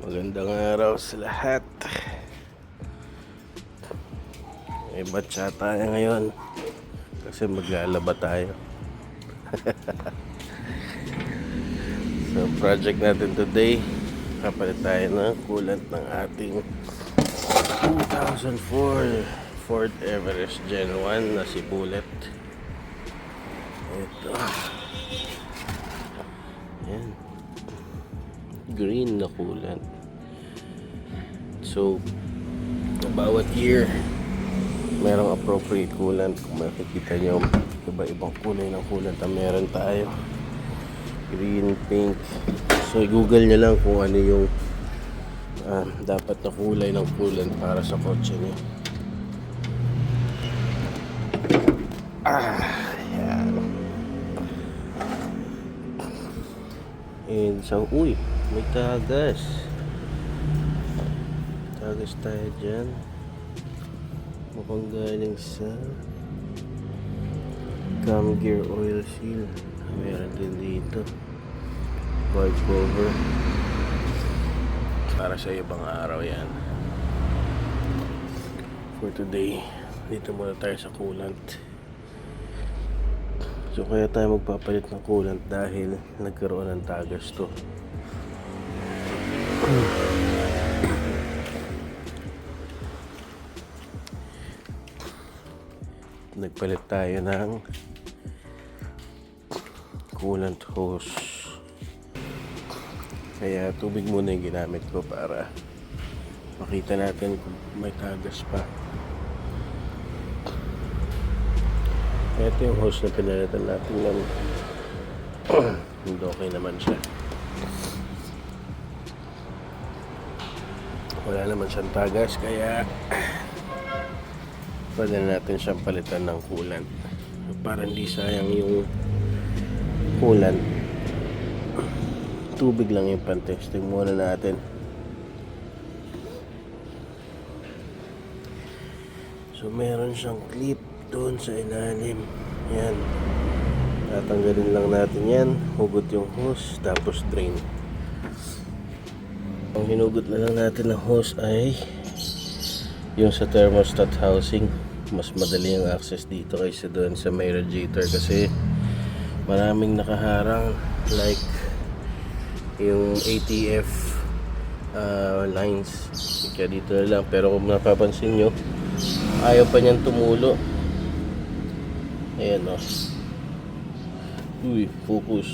Magandang araw sa lahat. May batsa tayo ngayon kasi maglalaba tayo. So project natin today, kapalit tayo ng coolant ng ating 2004 Ford Everest Gen 1 na si Bullet. Ito. Ayan. Green na coolant. So bawat year merong appropriate coolant. Kung makikita nyo, iba-ibang kulay ng coolant na meron tayo. Green, pink. So i-google nyo lang kung ano yung dapat na kulay ng coolant para sa kotse nyo. Ayan. And so, may tagas. Tagas tayo dyan. Mukhang galing sa cam gear oil seal. Meron din dito. Wipe cover. Para sa ibang araw yan. For today, dito muna tayo sa coolant. So kaya tayo magpapalit ng coolant dahil nagkaroon ng tagas to. Nagpalit tayo ng coolant hose. Kaya tubig muna yung ginamit ko para makita natin kung may tagas pa. Ito yung hose na pinalitan natin ng hindi okay naman siya. Wala naman siyang tagas kaya pwede natin siyang palitan ng coolant para hindi sayang yung coolant. Tubig lang yung pan-testing muna natin. So meron siyang clip doon sa ilalim. Yan, tatanggalin lang natin yan. Hugot yung hose tapos drain. Ang hinugot na lang natin ng hose ay yung sa thermostat housing. Mas madali ang access dito kaysa doon sa may radiator kasi maraming nakaharang, like yung ATF lines. Kaya dito na lang, pero kung napapansin nyo, ayaw pa niyang tumulo. Ayan o. Focus.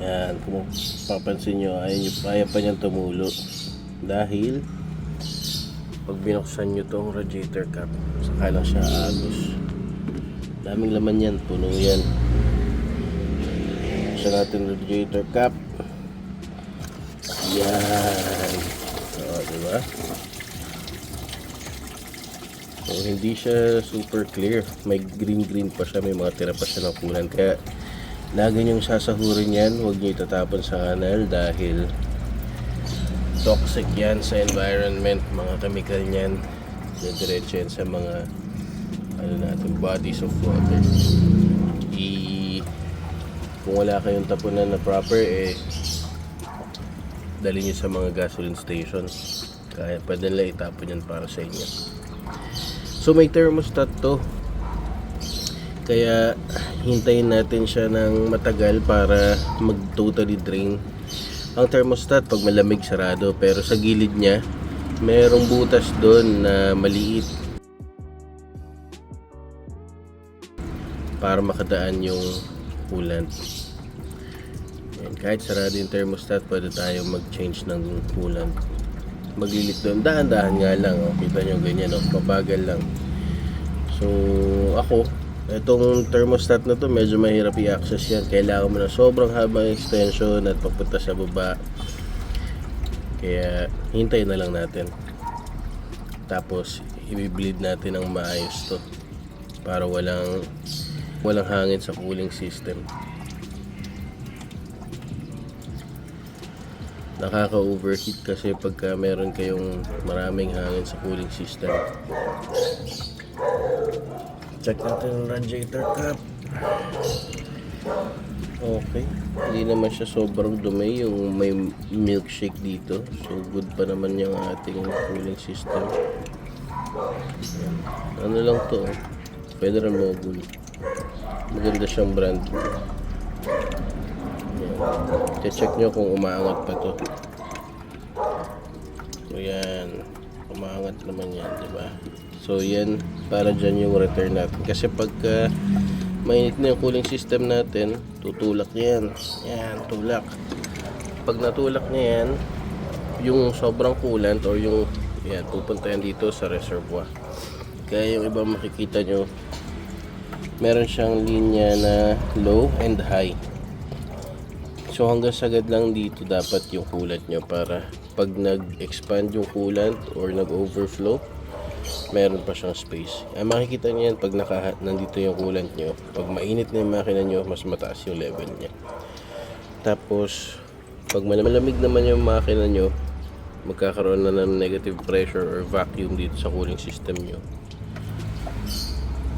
Ayan, kung papansin nyo, ayaw pa niyang tumulo dahil pag binuksan nyo tong radiator cap, saka lang siya agos. Daming laman yan, puno yan. Buksan natin radiator cap. Yan. Diba? So hindi siya super clear, may green pa siya, may mga tira pa siya ng coolant. Kaya lagi nyong sasahurin yan, huwag nyo itatapon sa kanal dahil toxic yan sa environment. Mga chemical nyan diretso yan sa mga bodies of water. Kung wala kayong tapunan na proper, dali nyo sa mga gasoline stations. Kaya pwede nila itapon yan para sa inyo. So may thermostat to, kaya hintayin natin siya ng matagal para mag totally drain. Ang thermostat pag malamig sarado, pero sa gilid niya merong butas doon na maliit para makadaan yung coolant. And kahit sarado yung thermostat, pwede tayo mag-change ng coolant. Maglilit doon, dahan-dahan nga lang. Kita nyo ganyan, pabagal lang. So ako, itong thermostat na to medyo mahirap i-access yan. Kailangan mo na sobrang habang extension at papunta sa baba. Kaya hintayin na lang natin. Tapos i-bleed natin ang maayos to para walang hangin sa cooling system. Nakaka-overheat kasi pagka meron kayong maraming hangin sa cooling system. Check natin ang radiator cap. Okay. Hindi naman siya sobrang dumi yung may milkshake dito. So good pa naman yung ating cooling system. Ano lang to? Federal Mogul. Maganda siyang brand. Check nyo kung umaangat pa to. So yan. Umaangat naman yan, diba? So yan, para dyan yung return natin. Kasi pagka mainit na yung cooling system natin, tutulak niya yan. Yan, tulak. Pag natulak niya yan, yung sobrang coolant or yung, yan, pupunta yan dito sa reservoir. Kaya yung iba makikita nyo, meron siyang linya na low and high. So hanggang sagad lang dito dapat yung coolant nyo para pag nag-expand yung coolant or nag-overflow, meron pa siyang space. Makikita nyo yan pag nandito yung coolant nyo. Pag mainit na yung makina nyo, mas mataas yung level niya. Tapos pag malamig naman yung makina nyo, magkakaroon na ng negative pressure or vacuum dito sa cooling system nyo.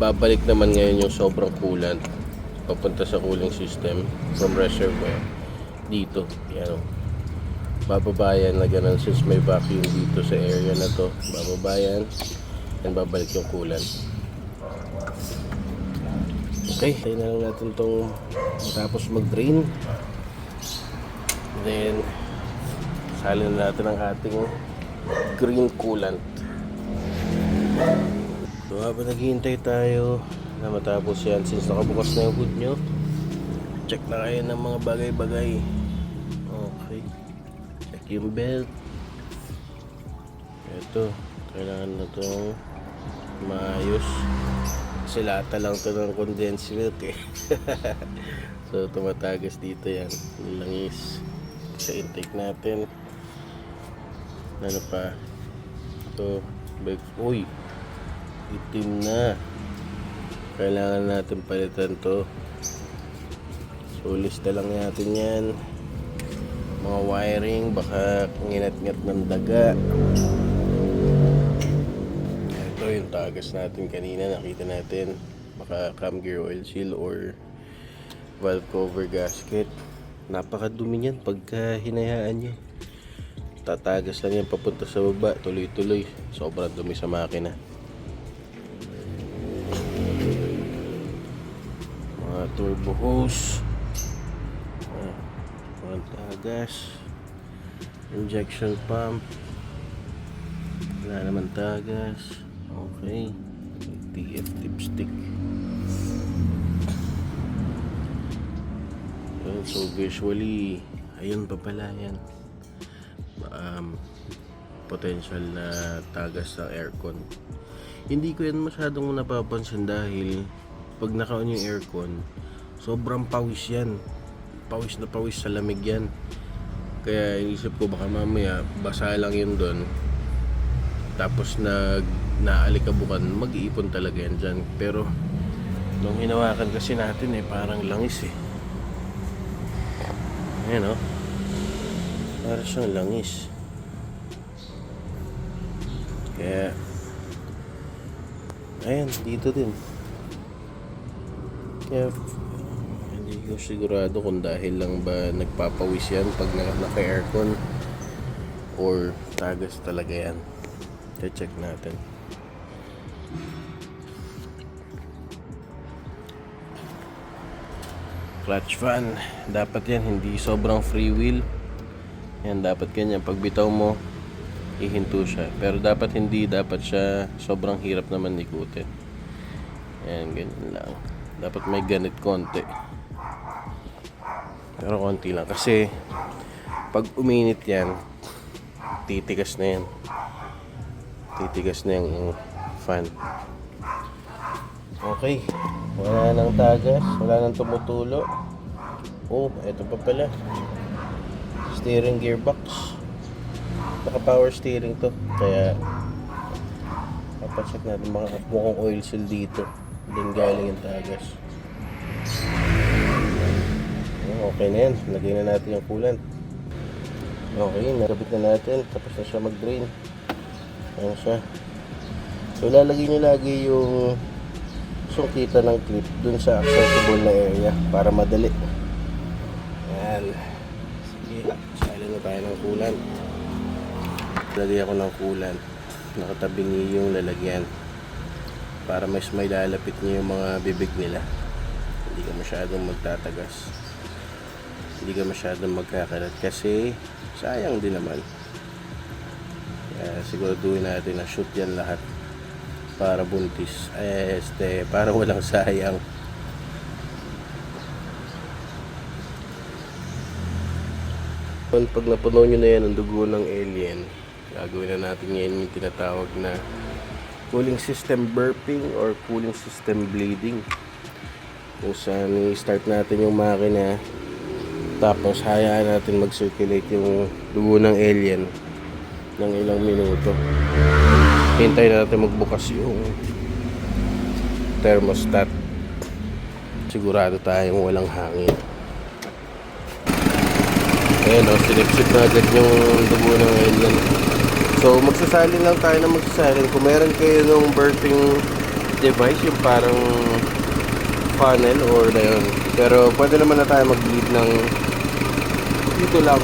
Babalik naman ngayon yung sobrang coolant papunta sa cooling system from reservoir dito. Yan, bababayan na ganun since may vacuum dito sa area na to. Bababayan and babalik yung coolant. Okay, tayo na lang natin itong matapos mag-drain. Then salin na natin ang ating green coolant. So habang naghihintay tayo na matapos yan, since nakabukas na yung hood nyo, check na kayo ng mga bagay-bagay. Okay, check yung belt. Ito, kailangan na itong maayos kasi lata lang ito ng condensed milk eh. So tumatagas dito yan, yung langis sa intake natin. Ano pa ito, uy, itim na, kailangan natin palitan to. So lista lang natin yan, mga wiring, baka nginat-ngat ng daga. Ito yung tagas natin kanina, nakita natin, baka cam gear oil seal or valve cover gasket. Napakadumi niyan pagka hinayaan nyo. Tatagas lang yan papunta sa baba, tuloy-tuloy. Sobrang dumi sa makina. Mga turbo hose, mga tagas, injection pump, wala naman tagas. Okay, TF dipstick. So visually, ayun pa pala yan, potential na tagas ng aircon. Hindi ko yan masyadong napapansin dahil pag naka-on yung aircon, sobrang pawis yan, pawis na pawis sa lamig yan. Kaya inisip ko baka mamaya basa lang yun doon, tapos naalikabukan, mag-iipon talaga yan dyan. Pero nung hinawakan kasi natin parang langis eh. Ayan para siyang langis. Kaya ayan, dito din. Kaya hindi ko sigurado kung dahil lang ba nagpapawis yan pag naka-aircon or tagas talaga yan. Check natin. Clutch fan, dapat yan hindi sobrang free wheel. Yan, dapat ganyan, pag bitaw mo ihinto siya, pero dapat siya sobrang hirap naman ikutin. Yan, ganyan lang. Dapat may ganit konti, pero konti lang kasi pag uminit yan, titigas na yung fan. Okay, wala nang tagas, wala nang tumutulo. Oh, eto pa pala, steering gearbox. Naka power steering to, kaya papacheck natin, mukhang oil seal dito, din galing yung tagas. Okay na yan, lagay na natin yung coolant. Okay, nakabit na natin, tapos na siya mag drain. Ayan siya. So lalagay nyo lagi yung sungkita ng clip dun sa accessible na area para madali. Ayan. Sige, sali na tayo ng kulan. Lagay ako ng kulan. Nakatabingi yung lalagyan para mas may lalapit niyo yung mga bibig nila. Hindi ka masyadong magtatagas, hindi ka masyadong magkakalat kasi sayang din naman. Kaya siguraduhin natin na shoot yan lahat para buntis, para walang sayang. Pag napuno nyo na yan ang dugo ng alien, gagawin na natin yan yung tinatawag na cooling system burping or cooling system bleeding, kung saan i-start natin yung makina tapos hayaan natin mag-circulate yung dugo ng alien ng ilang minuto. Hintayin natin magbukas yung thermostat, sigurado tayong walang hangin. Ayan o, sinipsip na agad yung dugo ng alien. So magsasalin lang tayo na magsasalin. Kung meron kayo ng burping device, yung parang funnel or na yun, pero pwede naman na tayo mag-bleed ng dito lang.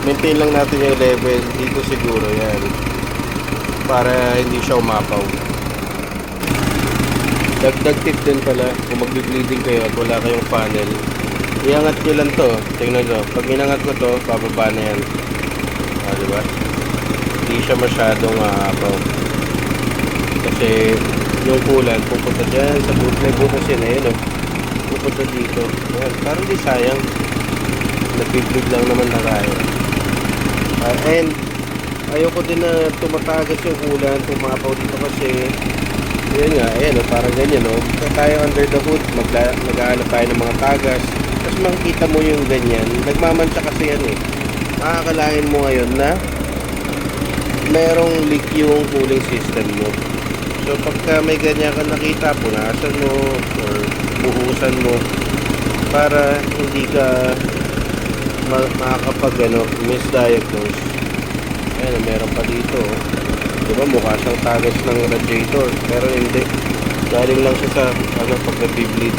Maintain lang natin yung level dito siguro, yan, para hindi siya umapaw. Dagdag tip din pala, kung mag-bleeding kayo at wala kayong funnel, iangat nyo lang to. Tingnan nyo, pag inangat ko to, pababa na yan. Diba? Hindi siya masyadong aapaw kasi yung kulan pupunta dyan sa may butas yan, ayun o, pupunta dito. Ayan, parang di sayang, nag-bleed lang naman na tayo. And ayoko din na tumatagas yung kulan, tumapaw dito kasi yun nga, ayan o, parang ganyan o. Tayo under the hood, mag-aalap tayo ng mga tagas, tapos makikita mo yung ganyan, nagmamansya kasi yan eh. Makakalain mo ngayon na merong leak yung cooling system mo. So pagka may ganyan ka nakita, punasan mo or buhusan mo para hindi ka makakapag misdiagnose. Ayan, meron pa dito. Diba mukha siyang tagas ng radiator, pero hindi. Galing lang siya sa pag nag-bleed.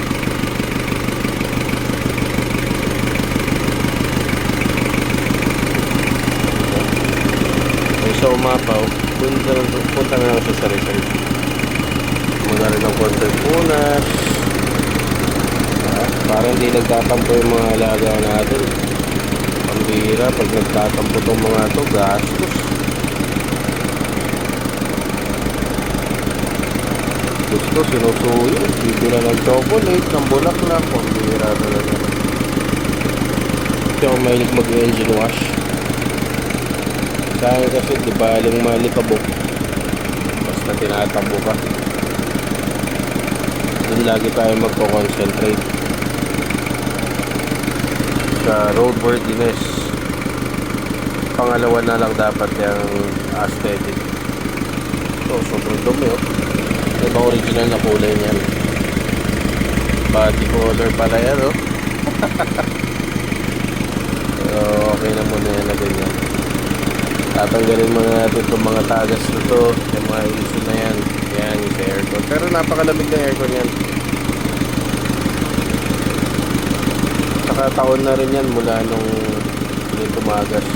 Sa umapaw, punta na lang siya sa reserve. Magana ng content punas, para hindi nagtatampo yung mga alaga natin. Pambira, pag nagtatampo itong mga ito, gastos. Gusto, sinusuyo, bibira ng chocolate, ng bulaklak, pambira talaga. Ito yung mahilig mag-engine wash. Kaya kasi di baling malikabok basta tinatabo ka. Doon lagi tayo magko-concentrate sa roadworthiness. Pangalawa na lang dapat yung aesthetic. So sobrang dumi oh. Diba original na kulay niyan, body color pala yan oh. Pero okay na muna yan na ganyan. Tatanggalin muna natin itong mga tagas na to, yung mga iso na yan. Yan yung sa aircon, pero napakalamig na aircon yan. Saka taon na rin yan mula nung hindi tumagas.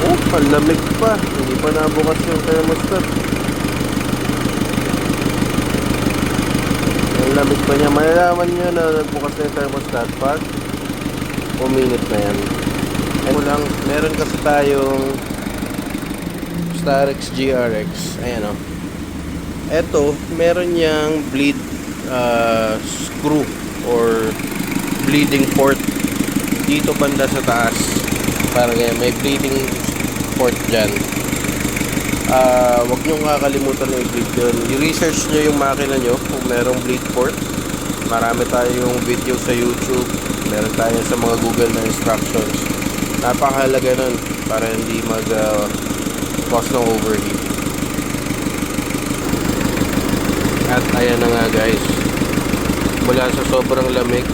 Oh, palamig pa, hindi pa nabukas yung thermostat. Ang lamig pa niya. Malalaman nyo na nagbukas na yung thermostat pag uminit na yan. Lang, meron kasi tayong Starex GRX. Ayan o. Eto, meron niyang bleed screw or bleeding port dito banda sa taas. Parang ganyan, may bleeding port dyan. Huwag nyo kakalimutan na i-bleed yun. I-research nyo yung makina nyo kung merong bleed port. Marami tayong video sa YouTube, meron tayo sa mga Google na instructions. Napakahalaga nun para hindi cause ng overheat. At ayan na nga guys, mula sa sobrang lamig,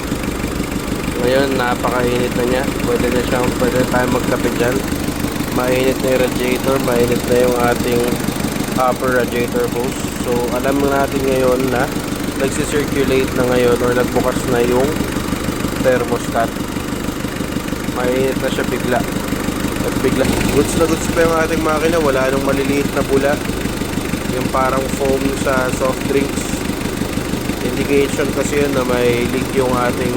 ngayon napakainit na niya. Pwede na tayo magkape dyan. Mainit na yung radiator, mainit na yung ating upper radiator hose. So alam natin ngayon na nagsisirculate na ngayon or nagbukas na yung thermostat. Mainit na siya bigla. At bigla goods na goods pa yung ating makina. Wala nang maliliit na bula, yung parang foam sa soft drinks. Indication kasi yun na may leak yung ating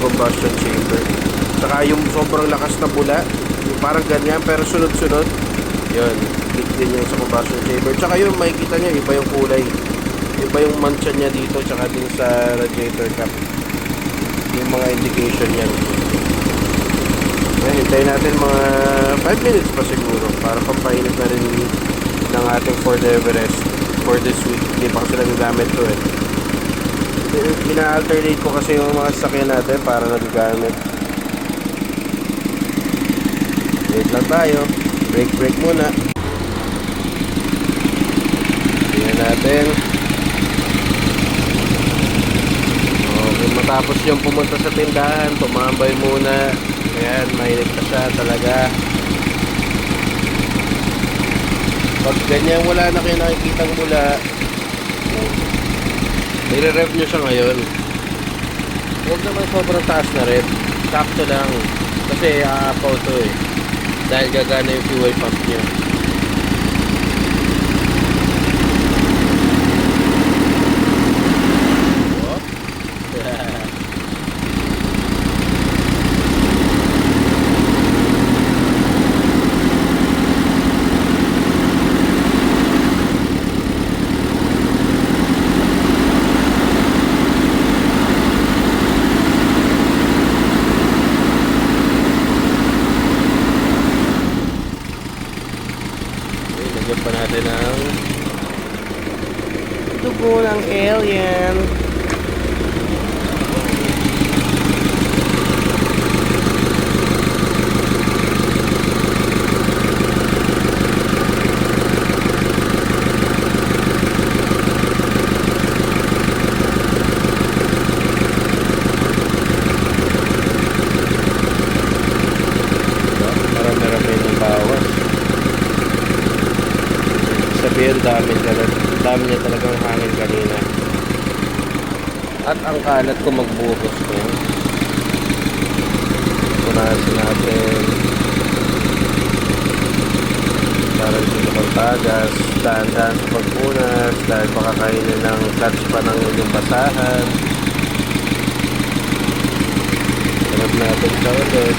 combustion chamber. Saka yung sobrang lakas na bula, yung parang ganyan pero sunod-sunod, yun, leak din yung sa combustion chamber. Tsaka yun, makikita nyo, iba yung kulay, iba yung mancha niya dito, tsaka din sa radiator cap. Yung mga indication yan. Hintayin natin mga 5 minutes pa siguro para pampainit na rin ng ating Ford Everest for this week. Hindi pa kasi nagagamit to eh. Ina-alternate ko kasi yung mga sasakyan natin para nagagamit. Wait lang tayo. Break muna. Tingnan natin. Okay, matapos yung pumunta sa tindahan, tumambay muna. Ayan, mainit pa siya talaga. Pag ganyan wala na kayo nakikitang mula, nire-rev nyo siya ngayon. Huwag naman sobrang taas na rev. Sakto lang. Kasi aapaw to eh. Dahil gagana yung fuel pump nyo. Lagyan pa natin ang dugo ng alien. Marami-rami ng bawas. Sabihin, dami niya talagang hangin kanina. At ang kalat ko magbuhos ko. Punasin natin. Parang dito kong tagas. Dahan-dahan sa pagpunas. Dahil baka kainin ng clutch pa ng inyong basahan. Sarap natin sa ulit.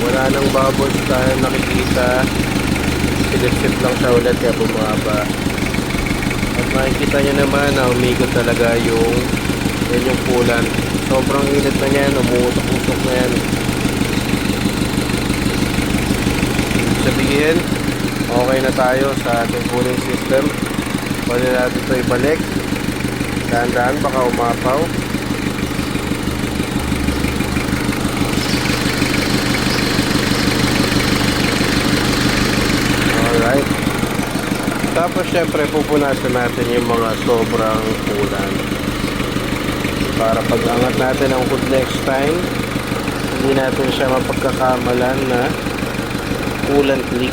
Wala nang bubbles tayo nakikita. Silip-sip lang siya ulit kaya bumaba. At makikita nyo naman na umikot talaga yung coolant. Sobrang init na yan, umuusok-usok na yan. Sabihin, okay na tayo sa ating cooling system. Pwede natin ito ibalik. Dahan-dahan baka umapaw. Alright. Tapos syempre pupunasan natin yung mga sobrang coolant. Para pag angat natin ang hood next time, hindi natin siya mapagkakamalan na coolant leak.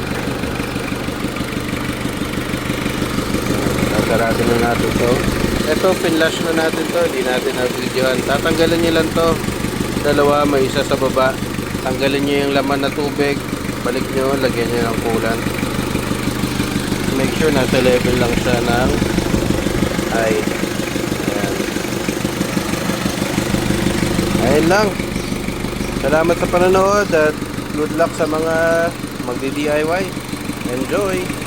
Nasarado na natin to. Ito, pinlash na natin to, hindi natin na-videoan. Tatanggalin nyo lang to, dalawa, may isa sa baba. Tanggalin nyo yung laman na tubig, balik nyo, lagyan nyo ng coolant. Make sure nasa level lang siya ng height. Ayan. Ayun lang. Salamat sa panonood at good luck sa mga magdi-DIY. Enjoy!